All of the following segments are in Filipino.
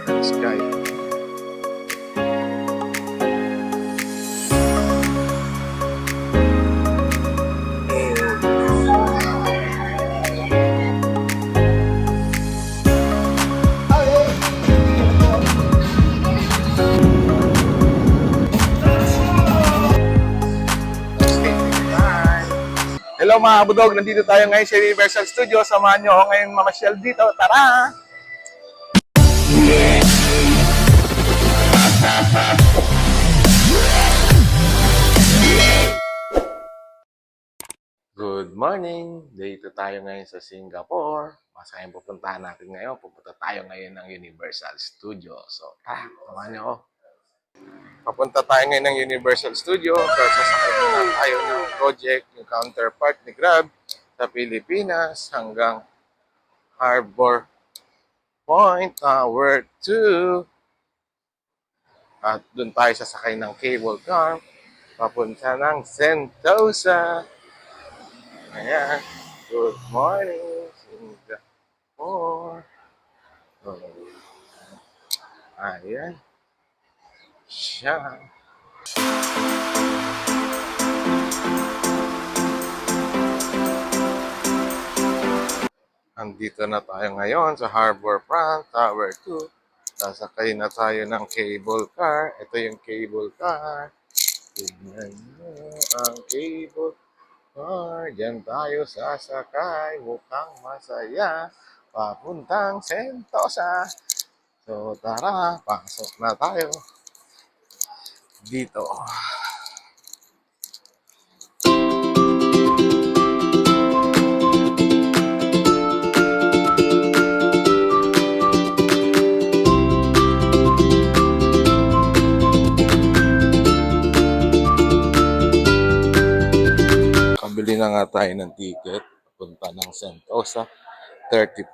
and sky. Hello mga budog, nandito tayo ngayon sa Universal Studios. Samahan nyo ako ngayon mamasyal dito. Tara! Good morning! Dito tayo ngayon sa Singapore. Masayang pupuntahan natin ngayon. Pupunta tayo ngayon ng Universal Studios. So, tara, samahan nyo ako. Papunta tayo ngayon ng Universal Studios. Kasi sasakay muna tayo ng project, yung counterpart ni Grab sa Pilipinas hanggang Harbor Point Tower 2. At doon tayo sasakay ng cable car papunta ng Sentosa. Ayan. Good morning, Singapore. Oh. Ayan. Siya. Andito na tayo ngayon sa Harbor Front Tower 2. Sasakay na tayo ng cable car. Ito yung cable car. Tignan mo ang cable car. Diyan tayo sasakay. Mukhang masaya. Papuntang Sentosa. So tara, pasok na tayo dito. Kabili na nga tayo ng ticket papunta ng Sentosa. $35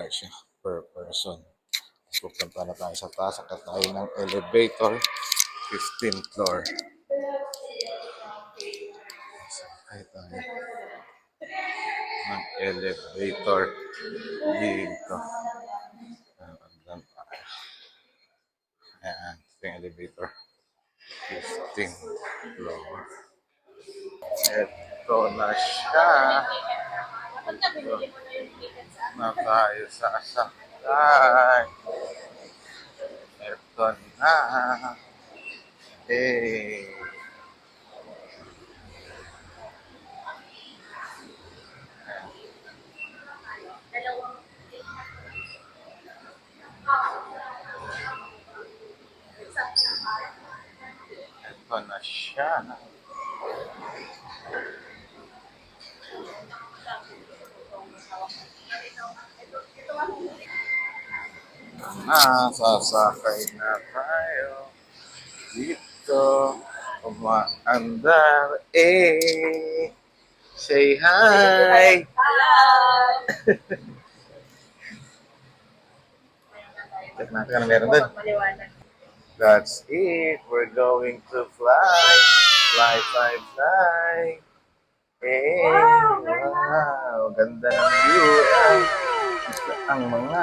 siya per person. Pupunta na tayo sa taas. Sakay tayo ng elevator. 15th floor. Sakay tayo ng elevator dito. Ayan tayo. Ayan. Ito yung elevator. 15th floor. Ito na siya. Ito na tayo sasakay. Ito na. Eh. Ito na siya. Sasakay na tayo dito. Umaandar. Eh. Say hi. Check natin kung meron din. That's it. We're going to fly. Fly, fly, fly. Eh, wow. Ganda ng view. Ang mga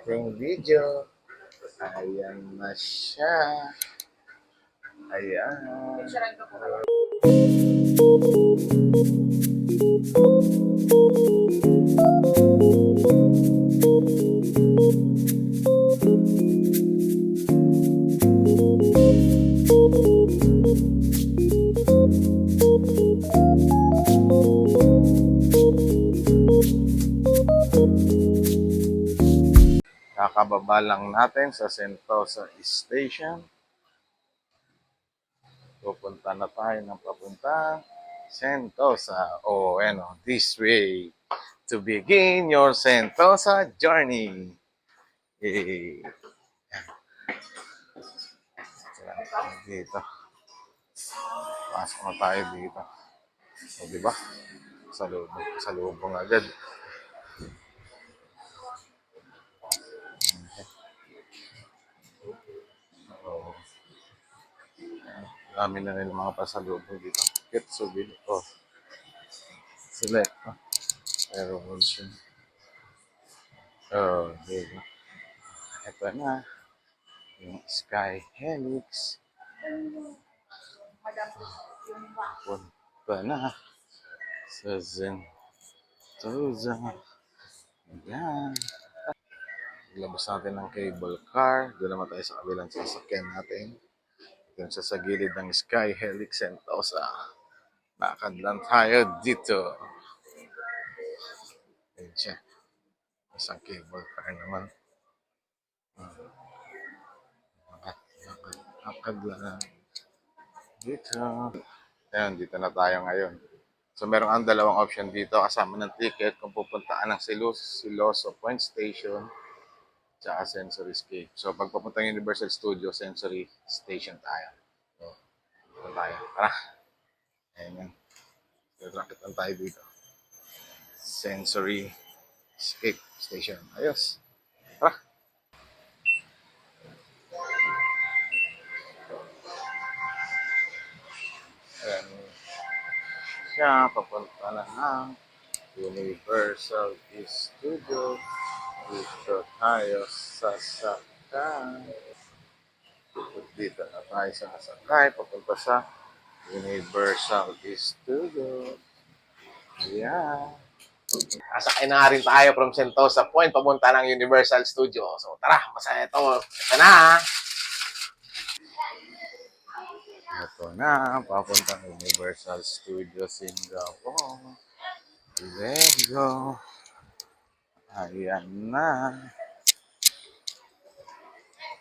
yung video. Ayan na siya. Ayan. Kakababa lang natin sa Sentosa Station. Pupunta na tayo ng papunta Sentosa. Oh, ano, this way to begin your Sentosa journey. Eh, dito. Pasok na tayo dito. O, diba? Sa loob agad. Oh. Dami na rin mga pasalubong dito. Get souvenir. Oh. Select. Aeromotion. Oh, dito. Ito na, yung Sky Helix. Punta na sa Sentosa. Ayan. Ilabas natin ng cable car. Doon naman tayo sa kabilang sasakyan natin. Doon sa gilid ng Sky Helix Sentosa. Lakad lang tayo dito. Ayan siya. Isang cable car naman. Lakad lang dito. Ayan, dito na tayo ngayon. So, meron ang dalawang option dito kasama ng ticket kung pupuntaan ng Siloso Point Station tsaka Sensory Escape. So, pag papunta ng Universal Studio, Sensory Station tayo. So, dito tayo. Tara! Ayan yan. So, rakit lang tayo dito. Sensory Escape Station. Ayos! Tara! Ayan. Siya, papunta na ng Universal Studio. Dito tayo sasakay. Dito na tayo sasakay. Papunta sa Universal Studio. Ayan. Sasakay na rin tayo from Sentosa Point papunta ng Universal Studio. So tara, masaya ito. Ito na. Ito na, papunta ng Universal Studio Singapore. Let's go. Ayan na.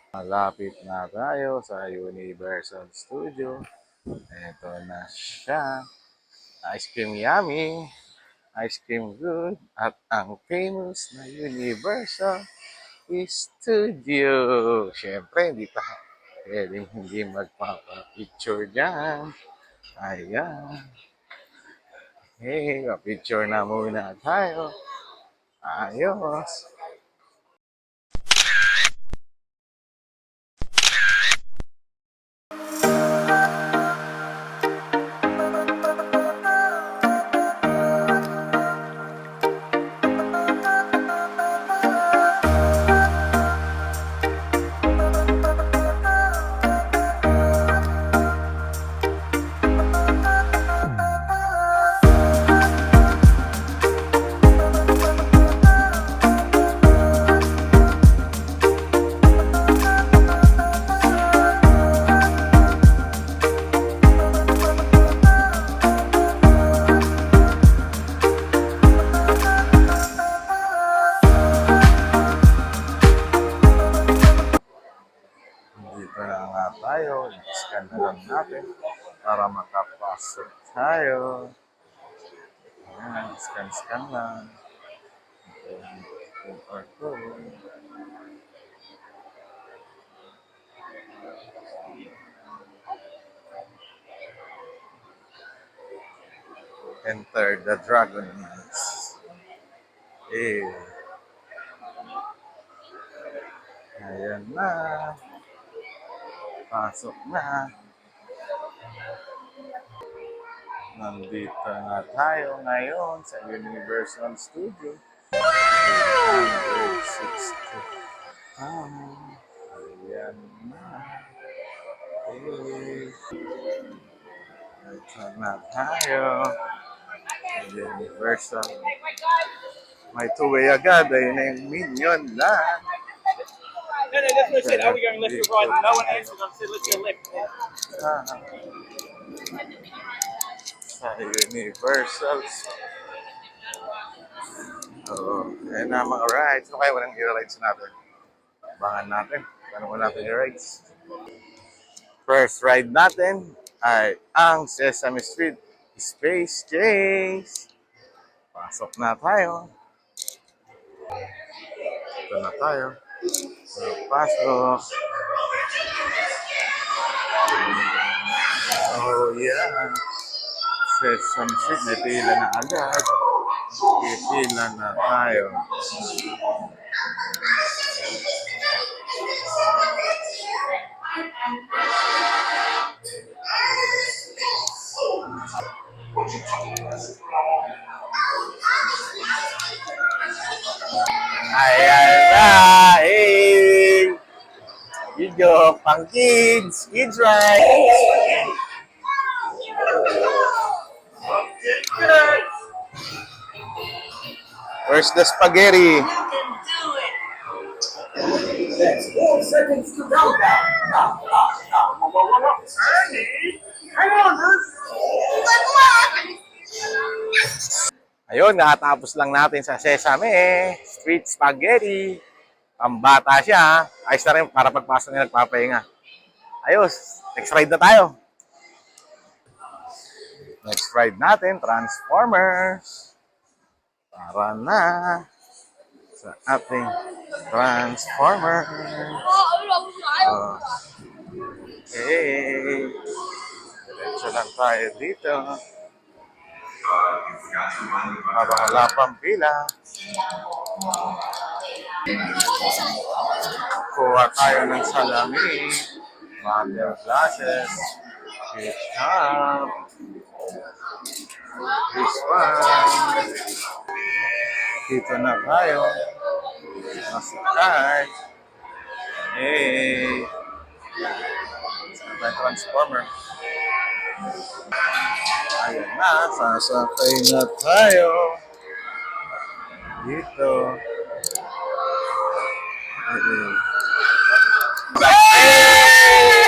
Malapit na tayo sa Universal Studio. Ito na siya. Ice cream yummy. Ice cream good. At ang famous na Universal Studio. Siyempre, hindi pa pwedeng hindi magpapapicture dyan. Ayan. Hey, picture na muna tayo. Ayos. Dito na nga tayo. I-scan na lang natin para makapasok tayo. Ayan, scan lang. QR code. Enter the Dragon Maze. Ayan na. Pasok na. Nandito na tayo ngayon sa Universal Studio. 160. Ayan na. Ito na tayo. Universal. May two-way agad. Ayun na yung Minion lang. No, that's what I said. Are we going left or right? No one answered. I said, let's go left. Sa Universal. Ayan na mga rides. Ano kayo walang i-rides natin? Abangan natin. Paano mo natin i-rides? First ride natin ay ang Sesame Street Space Chase. Pasok na tayo. Ito na tayo. Pasok. Oh yeah. Sesame Street, may pila na agad. Pipila na tayo. Ayan na! Hey! pang kids. Kids ride. Where's the spaghetti? Ayun, nakatapos lang natin sa Sesame Street Spaghetti. Pambata siya. Ayos na rin para pagpasok niya nagpapahinga. Ayos, next ride na tayo. Next ride natin, Transformers. Para na sa ating Transformers. Okay. Diretso lang tayo dito. Habang wala pang pila. Kuha tayo ng salamin. Water glasses. Fish cup. This one. Dito na tayo. Nasa card. Hey. May transformer. Ayan na. Sasakay na tayo. Dito.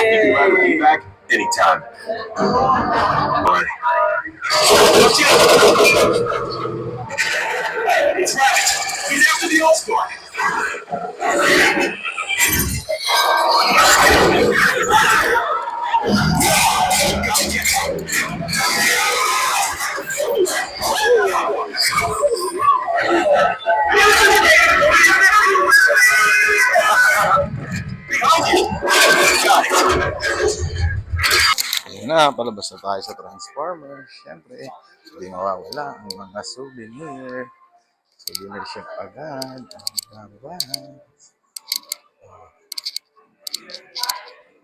You will be back anytime. It's Rabbit. He's after the All-Star. Behind you. Got it. Ayun na, palabas na tayo sa Transformers. Siyempre, hindi mawawala ang mga souvenir. Souvenir shop agad. Ang labas.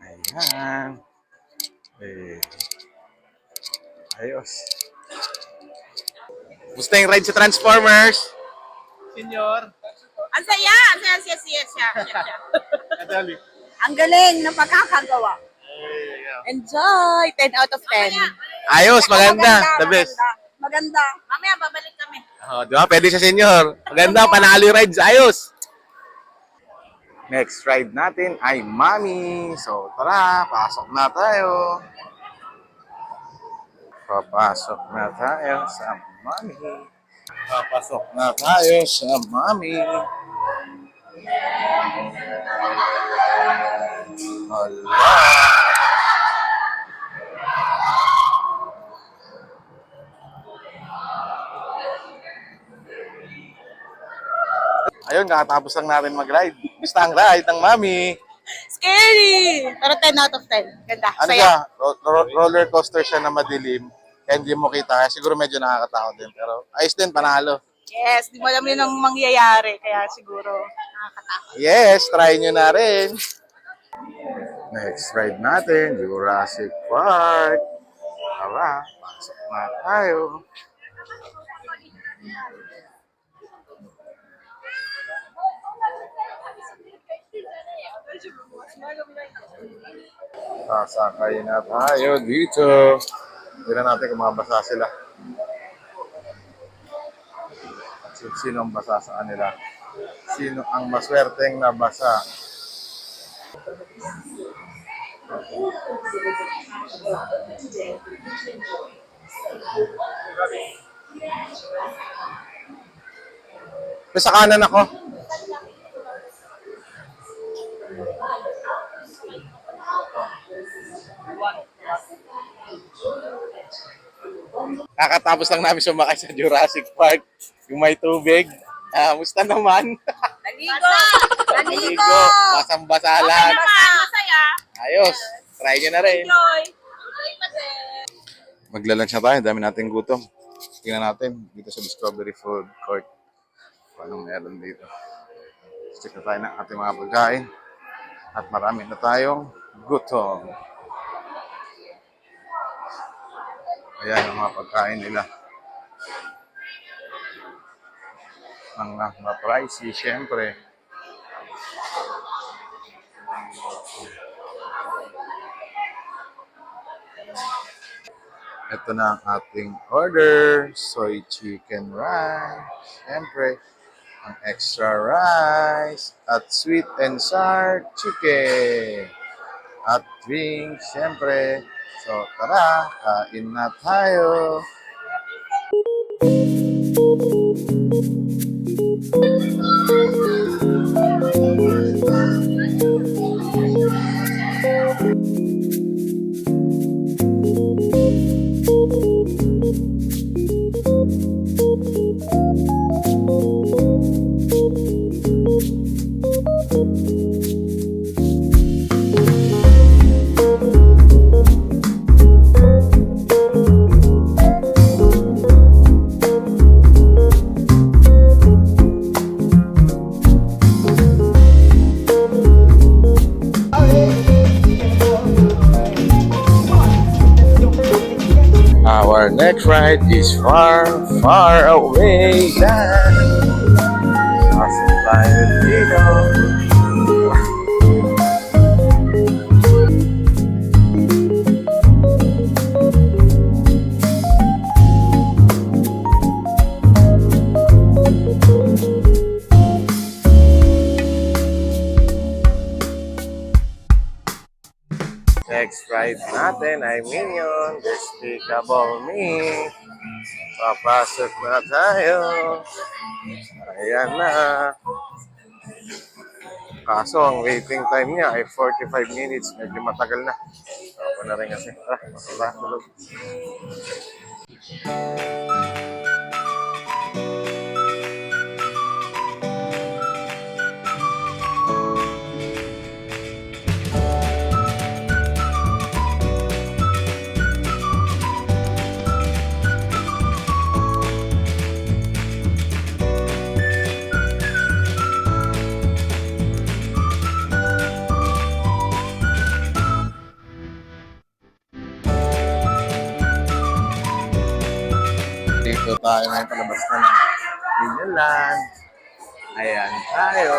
Ayan. Eh, ayos. Gusto yung ride sa Transformers? Senyor. Ang saya! Ang saya, siya, siya, siya, siya. Nadali. Ang galing na pagkakagawa. Enjoy! 10 out of 10. Ayos, maganda. The best. Maganda. Mamaya, babalik kami. Oh, di ba? Pwede sa senyor. Maganda, panalo yung rides. Ayos. Next ride natin ay Mami. So, tara, pasok na tayo. Papasok na tayo sa Mami. Papasok na tayo sa Mami. Hala. Ayun, kakatapos lang natin mag-ride. Basta ang ride ng Mami. Scary! Pero 10 out of 10. Ganda. Ano Saya. siya? Roller coaster siya na madilim. Kaya hindi mo kita. Kaya siguro medyo nakakatakot din. Pero ayos din, panalo. Yes, di mo alam yun ang mangyayari. Kaya siguro nakakatakot. Yes, try nyo na rin. Next ride natin, Jurassic Park. Tara, pasok na tayo. Sasakay na tayo dito. Tignan natin kung mabasa sila. At sino ang basa sa kanila? Sino ang maswerteng nabasa? Sa kanan ako. Kakatapos lang namin sumakay sa Jurassic Park. Yung may tubig. Musta naman? Naligo! Naligo! Basang-basa lahat. Masaya! Ayos. Try nyo na rin. Enjoy! Magla-lunch na tayo. Dami nating gutom. Tingnan natin dito sa Discovery Food Court. Paano meron dito. Check na tayo ng ating mga pagkain. At marami na tayong gutom. Ayan ang mga pagkain nila. Mga pricey, syempre. Ito na ang ating order. Soy chicken rice. Siyempre, ang extra rice. At sweet and sour chicken. At drinks, siyempre. So, tara, kain na tayo. Our next ride is far, far away. Pasok tayo dito. Next ride natin ay Minion, Despicable Me. Papasok na tayo. Ayan na. Kaso ang waiting time niya ay 45 minutes. Medyo matagal na. Ako na rin kasi. Pasok na. Tulog. Dito tayo ngayon palabas na ng Minion. Ayan tayo.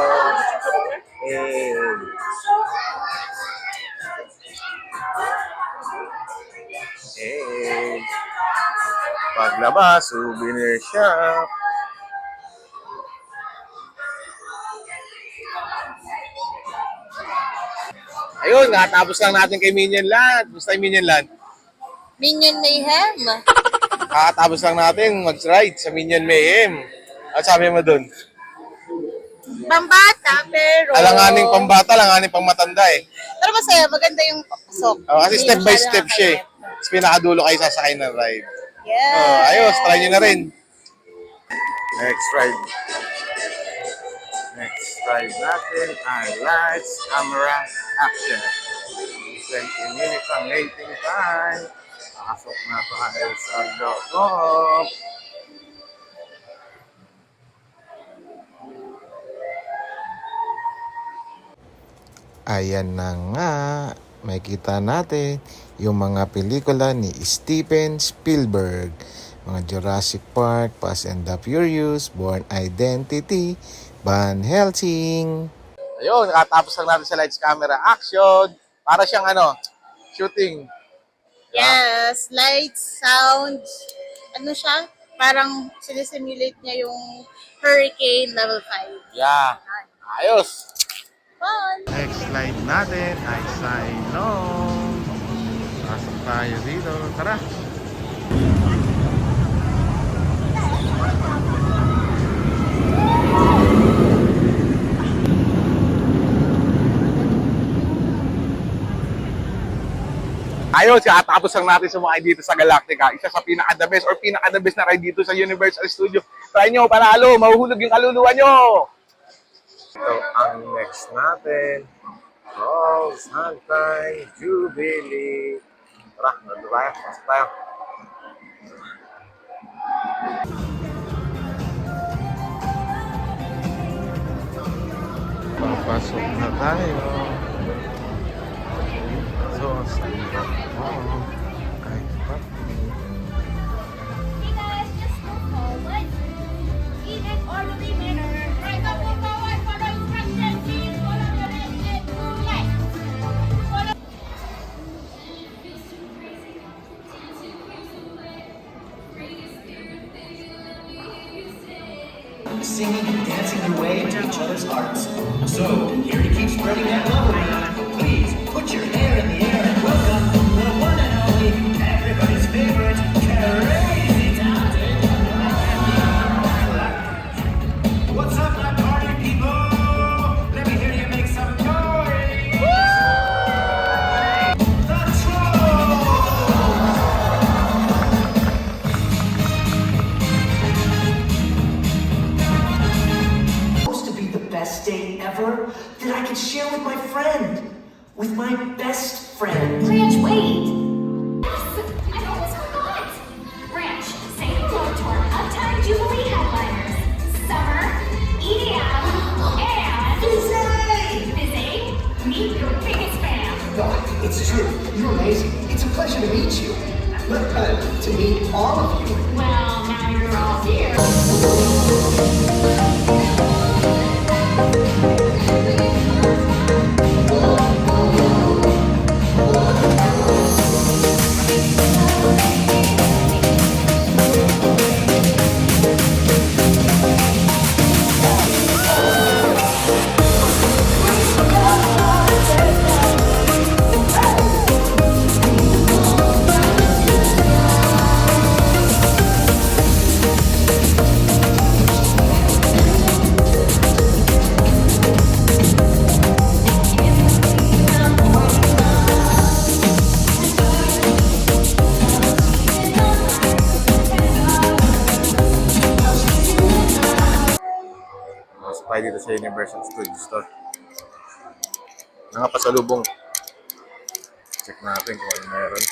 Paglabas, souvenir shop. Ayun, nakatapos lang natin kay Minion Land. Gusto tayo Minion Land? Minion Mayhem. Kakatapos lang natin mag-ride sa Minion Mayhem. At sabi mo dun? Pambata, pero... Alanganing pambata, alanganing pang matanda eh. Pero masaya, maganda yung pasok. Kasi step by step siya eh. Tapos pinakadulo kayo sasakay ng ride. Yes. Ayos, try nyo na rin. Next ride. Next ride natin ay lights, camera, action. 20 minutes ang waiting time. Pasok na tayo sa loob. Ayan na nga, makikita natin yung mga pelikula ni Steven Spielberg. Mga Jurassic Park, Fast and the Furious, Bourne Identity, Van Helsing. Ayun, nakatapos lang natin sa lights, camera, action. Para siyang shooting. Yes, lights, sound. Ano siya? Parang sinisimulate niya yung Hurricane Level 5. Yeah. Ayos. Fun! Next slide natin ay Silong. Pasok tayo dito. Tara. Ayos, kakatapos lang natin sumakay dito sa Galactica. Isa sa pinaka-the best or pinaka-the best na ride dito sa Universal Studio. Try nyo, panalo, mahuhulog yung kaluluwa nyo. Ito ang next natin. Oh, Sunshine Jubilee. Tara, nandun tayo. Pasok tayo. Papasok na tayo. So, stand up mo. Kahit pa. Hey guys, just move forward. In an orderly manner. Right up, move forward. Follow instructions. Please follow the left and move left. Follow. singing and dancing your way into each other's hearts. So, here to keep spreading that love around, please put your hair in the air and welcome the one and only, everybody's favorite, Crazy Talented. What's up, my party people? Let me hear you make some noise. The Trolls! Supposed to be the best day ever that I could share with my friend, with my best friend. Ranch, wait! I almost forgot! Ranch, say hello to our Uptime Jubilee headliners. Summer, EDM, and... Busy! Meet your biggest fan. Oh, it's true. You're amazing. It's a pleasure to meet you. To meet all of you. Well, now you're all here. Mas tayo dito sa Universal Studio Store. Mga pasalubong. Check natin kung ano meron.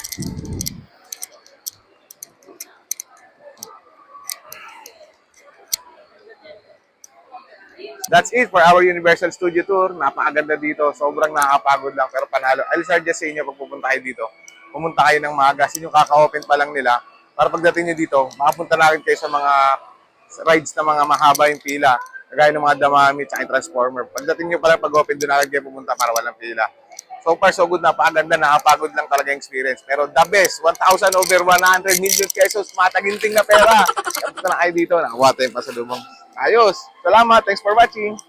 That's it for our Universal Studio Tour. Napakaganda dito. Sobrang nakakapagod lang pero panalo. I'll suggest sa inyo pag pupunta kayo dito. Pumunta kayo ng maaga. Kasi yung kaka-open pa lang nila. Para pagdating nyo dito, makapunta na rin kayo sa mga rides na mga mahaba yung pila. Kagaya ng mga Damami at Transformer. Pagdating nyo pala pag-open, doon na rin kayo pumunta para walang pila. So far, so good. Napakaganda. Nakapagod lang talaga yung experience. Pero the best, 1,000 over 100 million pesos. Mataginting na pera. Punta na kayo dito. Nakakuha tayong pasalubong. Ayos. Salamat. Thanks for watching.